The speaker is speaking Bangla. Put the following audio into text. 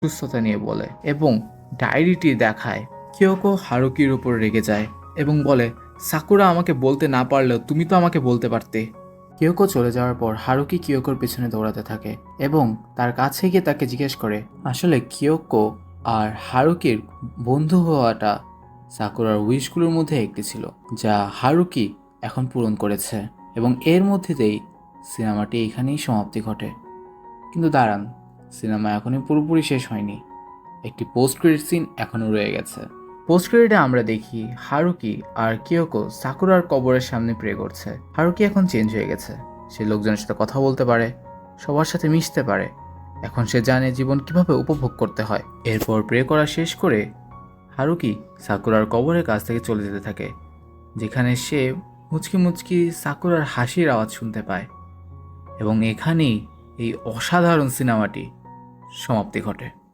সুস্থতা নিয়ে বলে এবং ডায়েরিটি দেখায়। কিয়োকো হারুকির উপর রেগে যায় এবং বলে, সাকুরা আমাকে বলতে না পারলেও তুমি তো আমাকে বলতে পারতে। কিয়োকো চলে যাওয়ার পর হারুকি কিয়োকোর পেছনে দৌড়াতে থাকে এবং তার কাছে গিয়ে তাকে জিজ্ঞেস করে আসলে কিয়োকো আর হারুকির বন্ধু হওয়াটা সাকুরার উইশগুলোর মধ্যে একটি ছিল, যা হারুকি এখন পূরণ করেছে। এবং এর মধ্যে দিয়েই সিনেমাটি এখানেই সমাপ্তি ঘটে। কিন্তু দাঁড়ান, সিনেমা এখনই পুরোপুরি শেষ হয়নি। একটি পোস্ট ক্রেডিট সিন এখনও রয়ে গেছে। পোস্ট ক্রেডিটে আমরা দেখি হারুকি আর কিয়োকো সাকুরার কবরের সামনে প্রে করছে। হারুকি এখন চেঞ্জ হয়ে গেছে। সে লোকজনের সাথে কথা বলতে পারে, সবার সাথে মিশতে পারে। এখন সে জানে জীবন কিভাবে উপভোগ করতে হয়। এরপর প্রে করা শেষ করে হারুকি সাকুরার কবরের কাছ থেকে চলে যেতে থাকে, যেখানে সে মুচকি মুচকি সাকুরার হাসির আওয়াজ শুনতে পায়। এবং এখানেই এই অসাধারণ সিনেমাটি সমাপ্তি ঘটে।